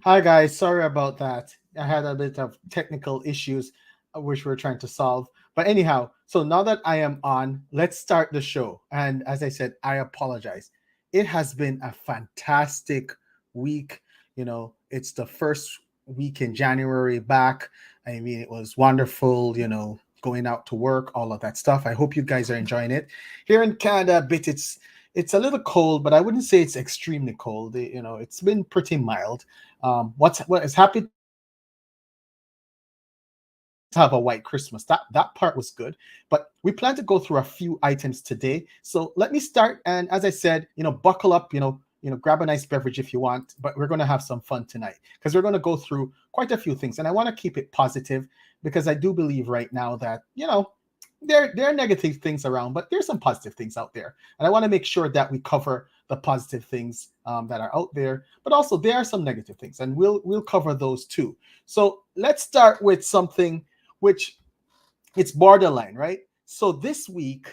Hi guys, sorry about that. I had a bit of technical issues which we're trying to solve. But anyhow, so now that I am on, let's start the show. And as I said, I apologize. It has been a fantastic week. It's the first week in January back. I mean, it was wonderful, going out to work, all of that stuff. I hope you guys are enjoying it. Here in Canada, it's a little cold, but I wouldn't say it's extremely cold. It's been pretty mild. What is happy to have a white Christmas. That part was good. But we plan to go through a few items today. So let me start. And as I said, buckle up. Grab a nice beverage if you want. But we're going to have some fun tonight because we're going to go through quite a few things. And I want to keep it positive because I do believe right now that there are negative things around, but there's some positive things out there. And I want to make sure that we cover the positive things that are out there, but also there are some negative things, and we'll cover those too. So let's start with something which it's borderline, right? So this week,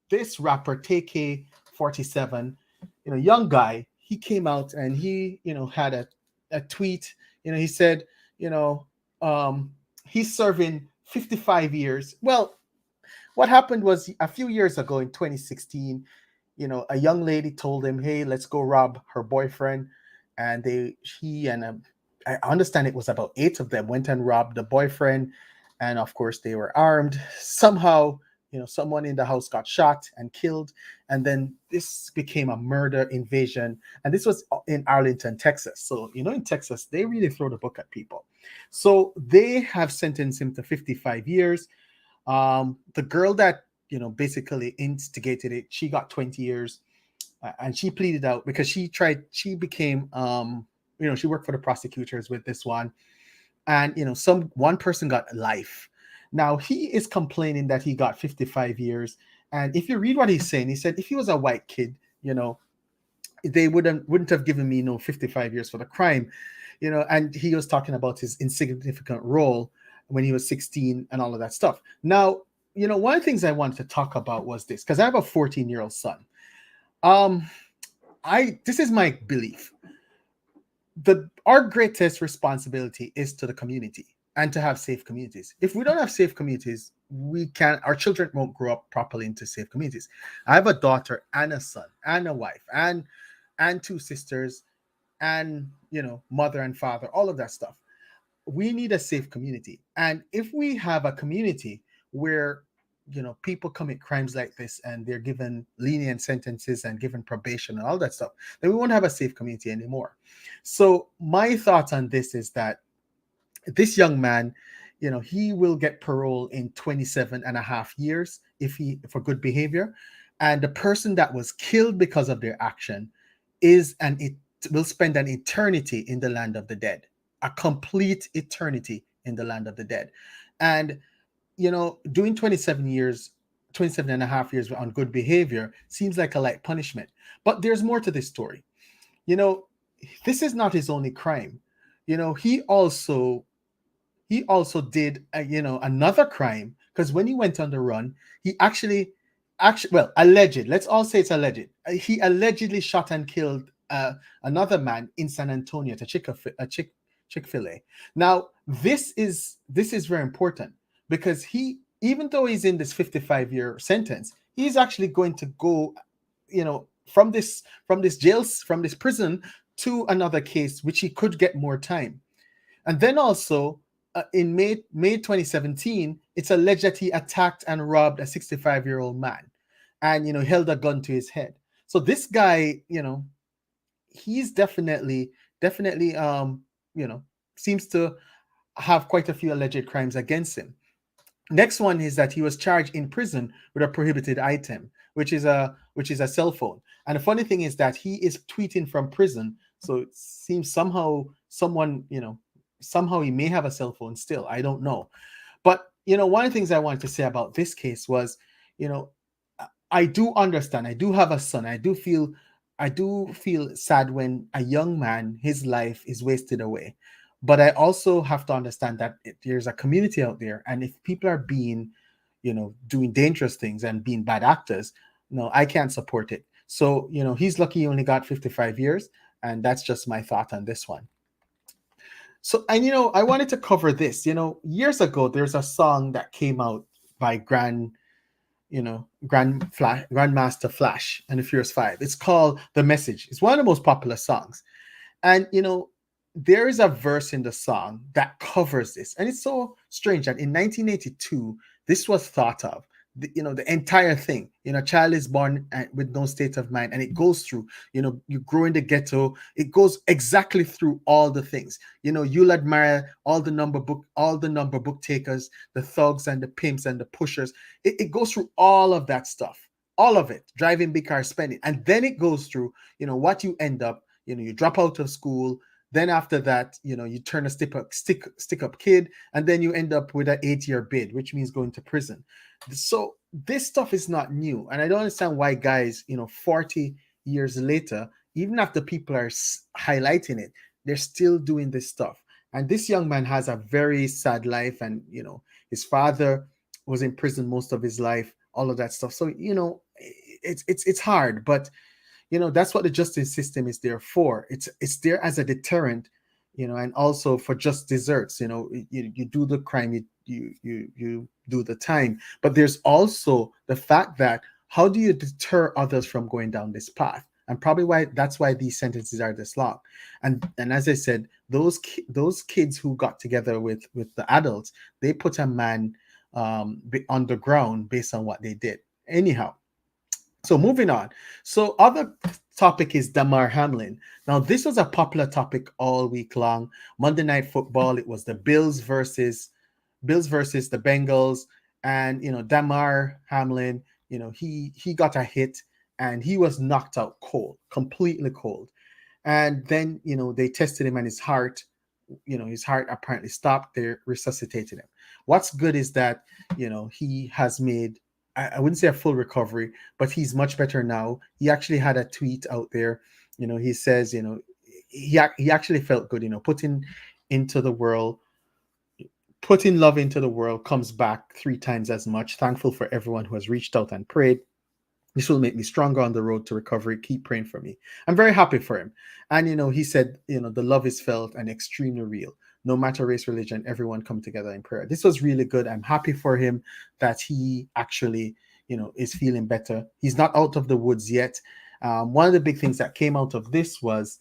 this rapper Tay-K 47, young guy, he came out and he, had a tweet. He said, he's serving 55 years. Well, what happened was a few years ago in 2016, a young lady told him, "Hey, let's go rob her boyfriend," and he and I understand it was about 8 of them went and robbed the boyfriend, and of course they were armed. Somehow, someone in the house got shot and killed, and then this became a murder invasion, and this was in Arlington, Texas. So in Texas they really throw the book at people. So they have sentenced him to 55 years. The girl that basically instigated it, she got 20 years, and she pleaded out because she became she worked for the prosecutors with this one, and one person got life. Now he is complaining that he got 55 years, and if you read what he's saying, he said if he was a white kid, they wouldn't have given me 55 years for the crime, and he was talking about his insignificant role when he was 16 and all of that stuff. Now, one of the things I wanted to talk about was this, because I have a 14-year-old son. This is my belief. Our greatest responsibility is to the community and to have safe communities. If we don't have safe communities, our children won't grow up properly into safe communities. I have a daughter and a son and a wife and 2 sisters and mother and father, all of that stuff. We need a safe community. And if we have a community where people commit crimes like this and they're given lenient sentences and given probation and all that stuff, then we won't have a safe community anymore. So my thoughts on this is that this young man, he will get parole in 27 and a half years for good behavior, and the person that was killed because of their action it will spend an eternity in the land of the dead, a complete eternity in the land of the dead. And doing 27 and a half years on good behavior seems like a light punishment, but there's more to this story. This is not his only crime. He also did another crime, because when he went on the run, he actually well, alleged, let's all say it's alleged, he allegedly shot and killed another man in San Antonio at a Chick-fil-A. Now this is very important, because even though he's in this 55-year sentence, he's actually going to go from this prison to another case which he could get more time. And then also in May 2017, it's alleged that he attacked and robbed a 65-year-old man and held a gun to his head. So this guy, he's definitely seems to have quite a few alleged crimes against him. Next one is that he was charged in prison with a prohibited item, which is a cell phone. And the funny thing is that he is tweeting from prison, so it seems somehow he may have a cell phone still. I don't know. But one of the things I wanted to say about this case was, I do understand. I do have a son. I do feel sad when a young man, his life is wasted away. But I also have to understand that there's a community out there, and if people are being, doing dangerous things and being bad actors, I can't support it. So, he's lucky he only got 55 years, and that's just my thought on this one. So, and I wanted to cover this. Years ago, there's a song that came out by Grandmaster Flash and the Furious Five. It's called "The Message." It's one of the most popular songs, and there is a verse in the song that covers this, and it's so strange that in 1982 this was thought of. The entire thing. A child is born with no state of mind, and it goes through. You grow in the ghetto. It goes exactly through all the things. You'll admire all the number book takers, the thugs and the pimps and the pushers. It goes through all of that stuff, all of it. Driving big cars, spending, and then it goes through. What you end up. You drop out of school. Then after that, you turn a stick up kid, and then you end up with an 8-year bid, which means going to prison. So this stuff is not new, and I don't understand why guys, 40 years later, even after people are highlighting it, they're still doing this stuff. And this young man has a very sad life, and his father was in prison most of his life, all of that stuff. So it's hard, but that's what the justice system is there for. It's there as a deterrent, and also for just desserts. You do the crime, you do the time, but there's also the fact that how do you deter others from going down this path? And probably that's why these sentences are this long. And as I said, those kids who got together with the adults, they put a man on the ground based on what they did. Anyhow. So moving on. So other topic is Damar Hamlin. Now this was a popular topic all week long. Monday Night Football. It was the Bills versus the Bengals, and Damar Hamlin. He got a hit and he was knocked out cold, completely cold. And then they tested him and his heart apparently stopped. They resuscitated him. What's good is that he has made, I wouldn't say a full recovery, but he's much better now. He actually had a tweet out there. He says, he actually felt good, putting love into the world comes back 3 times as much. Thankful for everyone who has reached out and prayed. This will make me stronger on the road to recovery. Keep praying for me. I'm very happy for him. And, he said, the love is felt and extremely real. No matter race, religion, everyone come together in prayer. This was really good. I'm happy for him that he actually, is feeling better. He's not out of the woods yet. One of the big things that came out of this was,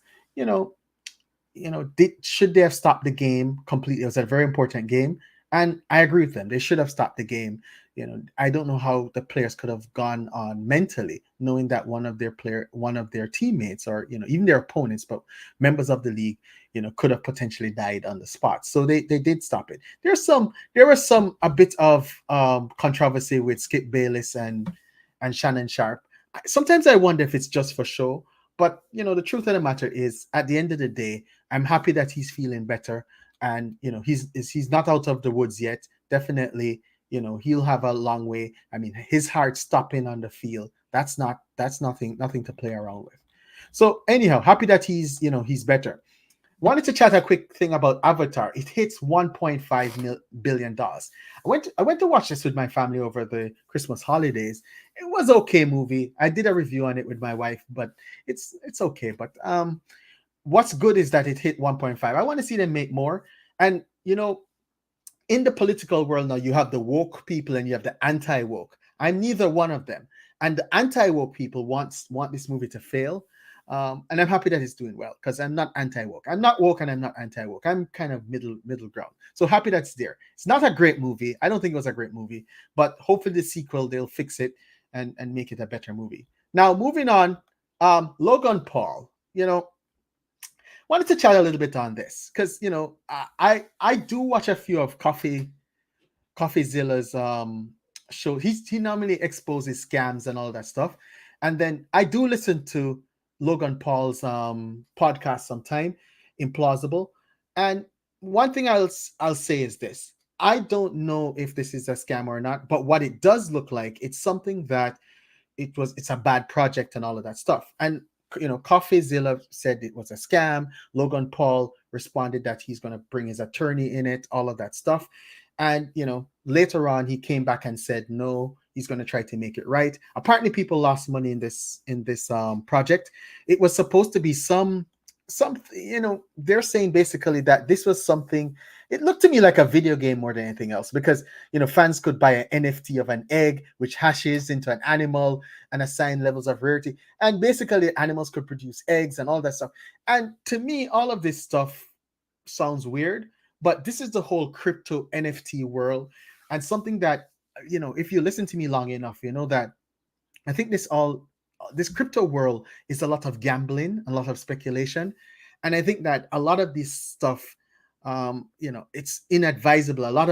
should they have stopped the game completely? It was a very important game. And I agree with them. They should have stopped the game. I don't know how the players could have gone on mentally, knowing that one of their teammates, or even their opponents, but members of the league, could have potentially died on the spot. So they did stop it. There was a bit of controversy with Skip Bayless and Shannon Sharp. Sometimes I wonder if it's just for show. But the truth of the matter is, at the end of the day, I'm happy that he's feeling better, and he's not out of the woods yet. Definitely, he'll have a long way. I mean, his heart stopping on the field, that's nothing to play around with. So anyhow, happy that he's better. Wanted to chat a quick thing about Avatar. It hits $1.5 billion. I went to watch this with my family over the Christmas holidays. It was okay movie. I did a review on it with my wife, but it's okay. But what's good is that it hit 1.5. I want to see them make more. And in the political world now, you have the woke people and you have the anti-woke. I'm neither one of them. And the anti-woke people want this movie to fail. And I'm happy that it's doing well, because I'm not anti-woke. I'm not woke and I'm not anti-woke. I'm kind of middle ground. So happy that's there. It's not a great movie. I don't think it was a great movie, but hopefully the sequel, they'll fix it and make it a better movie. Now, moving on, Logan Paul, wanted to chat a little bit on this, because, I do watch a few of Coffeezilla's show. He normally exposes scams and all that stuff. And then I do listen to Logan Paul's podcast sometime, Implausible. And one thing I'll say is this. I don't know if this is a scam or not, but what it does look like, it's something that it's a bad project and all of that stuff. And Coffeezilla said it was a scam. Logan Paul responded that he's going to bring his attorney in it, all of that stuff. And later on he came back and said no, he's going to try to make it right. Apparently people lost money in this project. It was supposed to be some something, they're saying basically that this was something, it looked to me like a video game more than anything else, because fans could buy an NFT of an egg which hashes into an animal and assign levels of rarity, and basically animals could produce eggs and all that stuff. And to me, all of this stuff sounds weird, but this is the whole crypto NFT world, and something that, if you listen to me long enough, you know that I think this crypto world is a lot of gambling, a lot of speculation, and I think that a lot of this stuff, it's inadvisable. A lot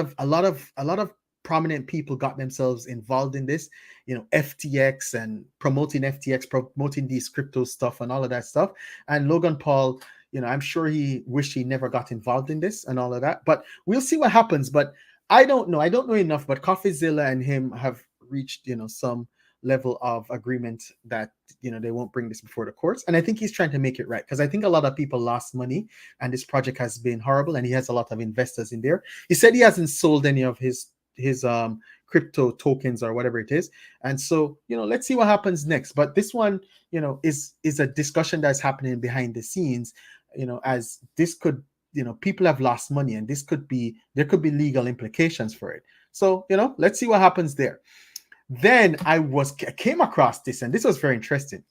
of prominent people got themselves involved in this, FTX and promoting FTX, promoting these crypto stuff and all of that stuff. And Logan Paul, I'm sure he wished he never got involved in this and all of that. But we'll see what happens. But I don't know. I don't know enough. But Coffeezilla and him have reached, some level of agreement that they won't bring this before the courts, and I think he's trying to make it right, because I think a lot of people lost money and this project has been horrible, and he has a lot of investors in there. He said he hasn't sold any of his crypto tokens or whatever it is, and so let's see what happens next. But this one is a discussion that's happening behind the scenes, as this could, people have lost money, and there could be legal implications for it. So let's see what happens there. Then I came across this, and this was very interesting.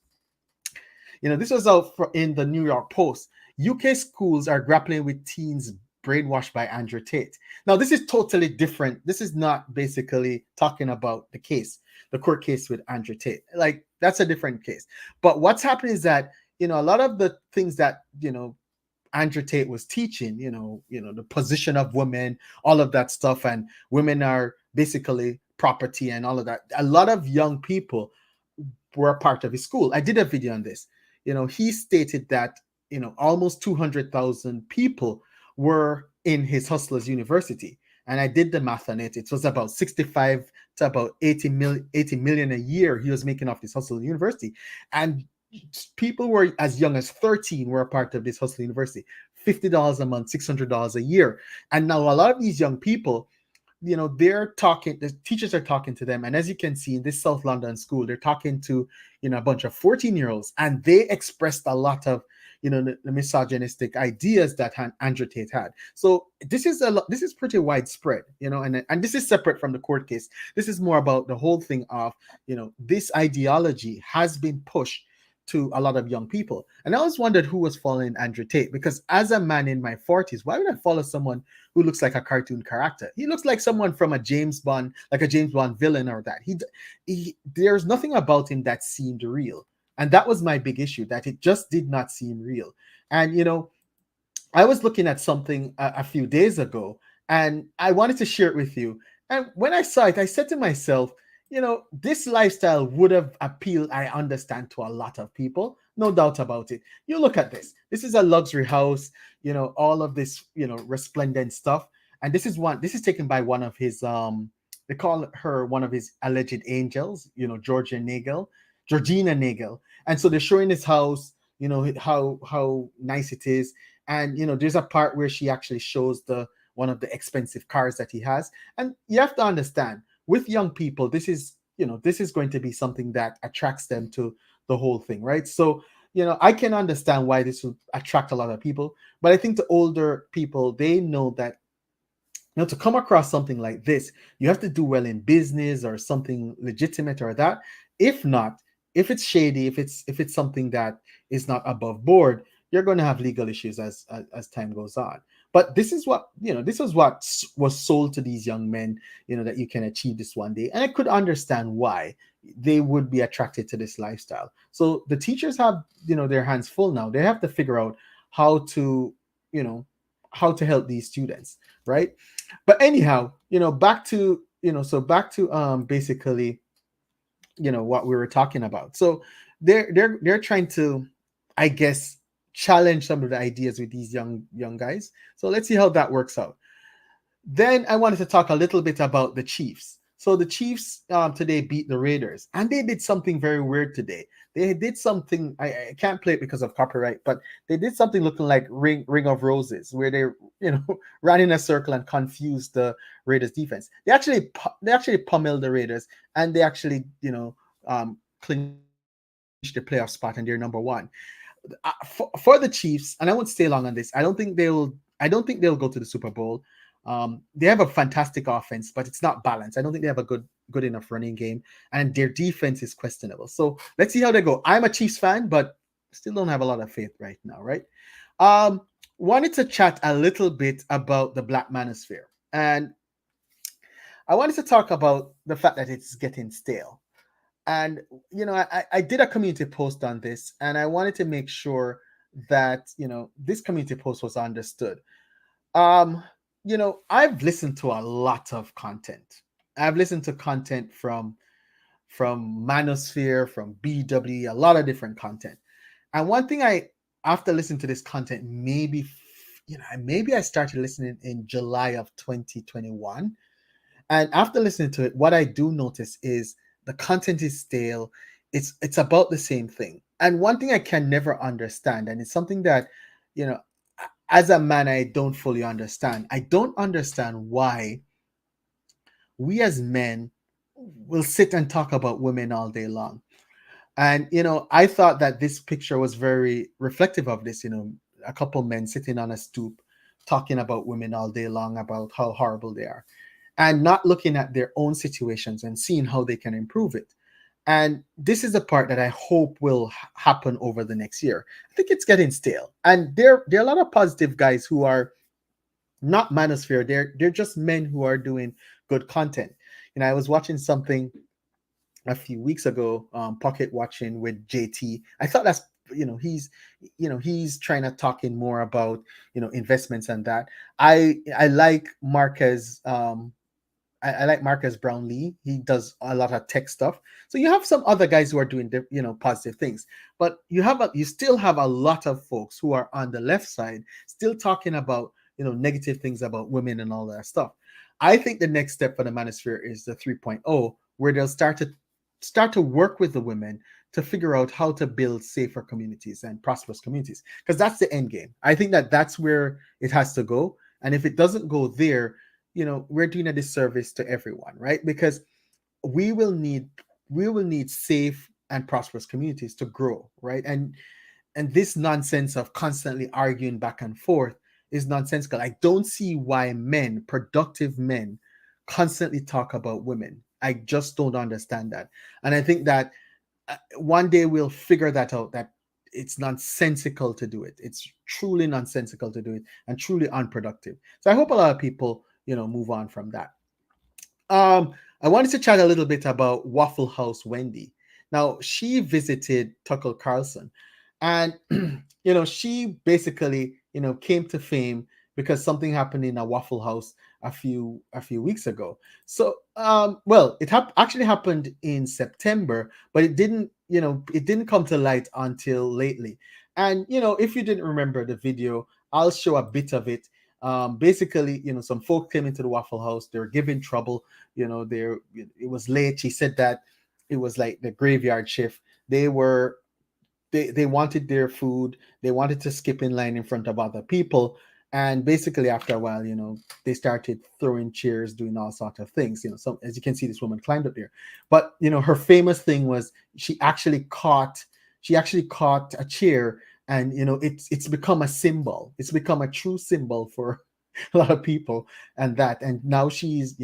This was out in the New York Post. UK schools are grappling with teens brainwashed by Andrew Tate. Now, this is totally different. This is not basically talking about the court case with Andrew Tate. Like, that's a different case. But what's happening is that, a lot of the things that, Andrew Tate was teaching, the position of women, all of that stuff, and women are basically property and all of that. A lot of young people were a part of his school. I did a video on this. He stated that, almost 200,000 people were in his Hustlers University. And I did the math on it. It was about 65 to about 80 million a year he was making off this Hustle University. And people were as young as 13 were a part of this Hustle University. $50 a month, $600 a year. And now a lot of these young people, they're talking, the teachers are talking to them. And as you can see in this South London school, they're talking to, a bunch of 14-year-olds, and they expressed a lot of, the misogynistic ideas that Andrew Tate had. So this is pretty widespread, and this is separate from the court case. This is more about the whole thing of, this ideology has been pushed to a lot of young people. And I always wondered who was following Andrew Tate, because as a man in my 40s, why would I follow someone who looks like a cartoon character? He looks like someone from a James Bond, like a James Bond villain or that. There's nothing about him that seemed real. And that was my big issue, that it just did not seem real. And, I was looking at something a few days ago, and I wanted to share it with you. And when I saw it, I said to myself, this lifestyle would have appealed, I understand, to a lot of people, no doubt about it. You look at this. This is a luxury house, all of this, resplendent stuff. And this is taken by one of his, they call her one of his alleged angels, Georgina Nagel. And so they're showing his house, how nice it is. And, there's a part where she actually shows one of the expensive cars that he has. And you have to understand, with young people, this is going to be something that attracts them to the whole thing, right? So, I can understand why this will attract a lot of people, but I think the older people, they know that, to come across something like this, you have to do well in business or something legitimate or that. If not, if it's shady, if it's something that is not above board, you're going to have legal issues as time goes on. But this is what was sold to these young men, that you can achieve this one day. And I could understand why they would be attracted to this lifestyle. So the teachers have, their hands full now. They have to figure out how to help these students, right? But anyhow, back to basically, what we were talking about. So they're trying to, I guess, challenge some of the ideas with these young guys. So let's see how that works out. Then I wanted to talk a little bit about the Chiefs. So the Chiefs today beat the Raiders, and they did something very weird today. They did something, I can't play it because of copyright, but they did something looking like Ring of Roses, where they ran in a circle and confused the Raiders defense. They actually pummeled the Raiders, and they actually clinched the playoff spot, and they're number one. for the Chiefs, and I won't stay long on this. I don't think they'll go to the Super Bowl. They have a fantastic offense, but it's not balanced. I don't think they have a good enough running game, and their defense is questionable. So let's see how they go. I'm a Chiefs fan, but still don't have a lot of faith right now, right? Wanted to chat a little bit about the Black Manosphere, and I wanted to talk about the fact that it's getting stale. And I did a community post on this, and I wanted to make sure that this community post was understood. I've listened to a lot of content. I've listened to content from Manosphere, from BW, a lot of different content. And one thing after listening to this content, maybe I started listening in July of 2021. And after listening to it, what I do notice is the content is stale. It's about the same thing. And one thing I can never understand, and it's something that, as a man, I don't fully understand. I don't understand why we as men will sit and talk about women all day long. And, I thought that this picture was very reflective of this, a couple men sitting on a stoop talking about women all day long, about how horrible they are, and not looking at their own situations and seeing how they can improve it. And this is the part that I hope will happen over the next year. I think it's getting stale. And there are a lot of positive guys who are not manosphere. They're just men who are doing good content. I was watching something a few weeks ago, pocket watching with JT. I thought that's he's trying to talk in more about investments and that. I like Marquez. I like Marcus Brownlee. He does a lot of tech stuff. So you have some other guys who are doing positive things, but you still have a lot of folks who are on the left side still talking about negative things about women and all that stuff. I think the next step for the manosphere is the 3.0, where they'll start to work with the women to figure out how to build safer communities and prosperous communities, because that's the end game. I think that's where it has to go. And if it doesn't go there, we're doing a disservice to everyone, right? Because we will need safe and prosperous communities to grow, right? And this nonsense of constantly arguing back and forth is nonsensical. I don't see why productive men, constantly talk about women. I just don't understand that. And I think that one day we'll figure that out, that it's nonsensical to do it. It's truly nonsensical to do it and truly unproductive. So I hope a lot of people move on from that. I wanted to chat a little bit about Waffle House Wendy. Now, she visited Tucker Carlson, and she basically came to fame because something happened in a Waffle House a few weeks ago. So it actually happened in September, but it didn't come to light until lately. And if you didn't remember the video, I'll show a bit of it. Basically, some folk came into the Waffle House. They were giving trouble. It was late. She said that it was like the graveyard shift. They wanted their food. They wanted to skip in line in front of other people. And basically, after a while, they started throwing chairs, doing all sorts of things. As you can see, this woman climbed up there. But her famous thing was she actually caught a chair. And it's become a symbol. It's become a true symbol for a lot of people, and now she's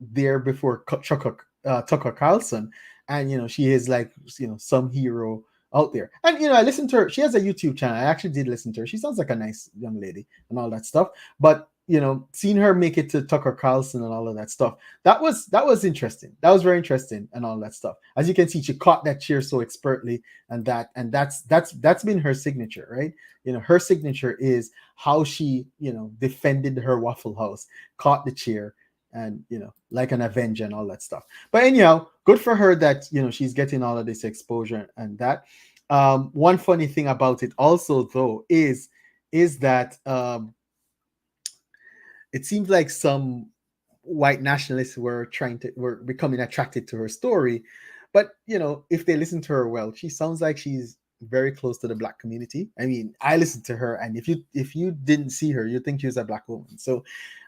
there before Tucker Carlson, and she is like some hero out there. And I listened to her. She has a YouTube channel. I actually did listen to her. She sounds like a nice young lady and all that stuff. But seeing her make it to Tucker Carlson and all of that stuff, that was interesting. That was very interesting and all that stuff. As you can see, she caught that chair so expertly, and that's been her signature, right? Her signature is how she defended her Waffle House, caught the chair, and like an Avenger and all that stuff. But anyhow, good for her that she's getting all of this exposure and that. One funny thing about it also, though, is that it seems like some white nationalists were becoming attracted to her story. But if they listen to her well, she sounds like she's very close to the Black community. I mean, I listened to her, and if you didn't see her, you'd think she was a Black woman. So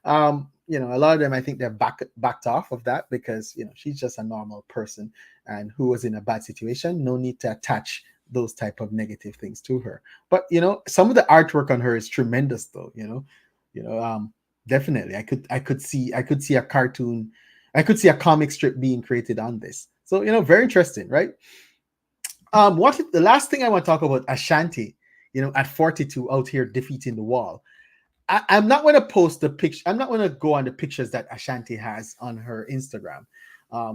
a lot of them, I think they're backed off of that, because she's just a normal person and who was in a bad situation. No need to attach those type of negative things to her. But some of the artwork on her is tremendous, though. Definitely, I could see a cartoon, I could see a comic strip being created on this. So very interesting, right? The last thing I want to talk about, Ashanti, at 42 out here defeating the wall. I'm not going to post the picture. I'm not going to go on the pictures that Ashanti has on her Instagram,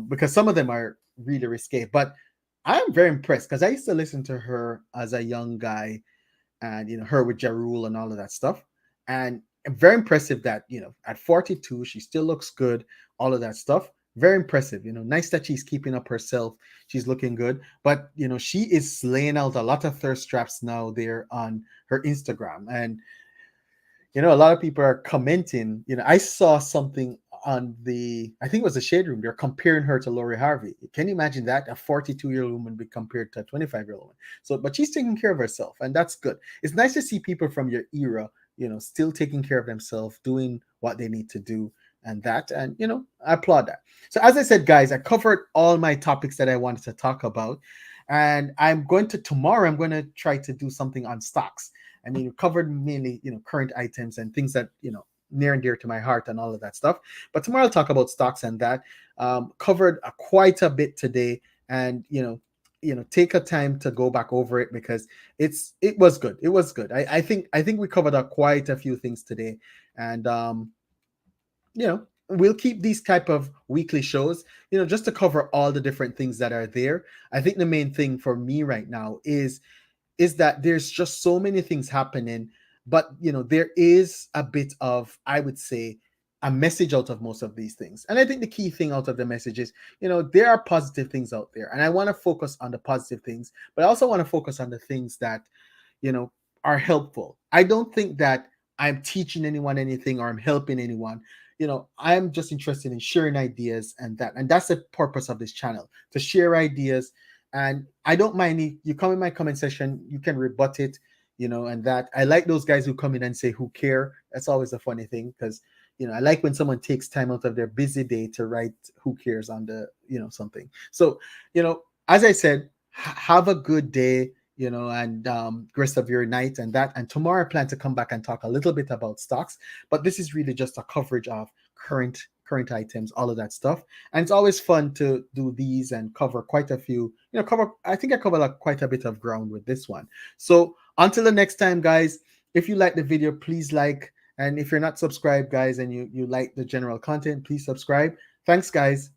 because some of them are really risque. But I am very impressed because I used to listen to her as a young guy, and her with Ja Rule and all of that stuff. And very impressive that at 42 she still looks good, all of that stuff. Very impressive. Nice that she's keeping up herself. She's looking good, but she is laying out a lot of thirst traps now there on her Instagram. And a lot of people are commenting. I saw something on I think it was the Shade Room. They're comparing her to Lori Harvey. Can you imagine that? A 42-year-old woman be compared to a 25-year-old woman. So, but she's taking care of herself, and that's good. It's nice to see people from your era, still taking care of themselves, doing what they need to do, and I applaud that. So, as I said, guys, I covered all my topics that I wanted to talk about, and tomorrow I'm going to try to do something on stocks. I mean, we covered mainly, current items and things that, near and dear to my heart and all of that stuff. But tomorrow I'll talk about stocks and that. Covered quite a bit today, and take a time to go back over it because it was good. It was good. I think we covered up quite a few things today, and we'll keep these type of weekly shows, just to cover all the different things that are there. I think the main thing for me right now is that there's just so many things happening, but there is a bit of, I would say, a message out of most of these things. And I think the key thing out of the message is, there are positive things out there, and I want to focus on the positive things, but I also want to focus on the things that are helpful. I don't think that I'm teaching anyone anything or I'm helping anyone. I'm just interested in sharing ideas, and that's the purpose of this channel, to share ideas. And I don't mind you come in my comment section, you can rebut it, and that I like those guys who come in and say who care. That's always a funny thing, because I like when someone takes time out of their busy day to write who cares on the something. So as I said, have a good day, and rest of your night and that. And tomorrow I plan to come back and talk a little bit about stocks, but this is really just a coverage of current items, all of that stuff. And it's always fun to do these and cover quite a few, I think I covered quite a bit of ground with this one. So until the next time, guys, if you like the video, please like, and if you're not subscribed, guys, and you like the general content, please subscribe. Thanks, guys.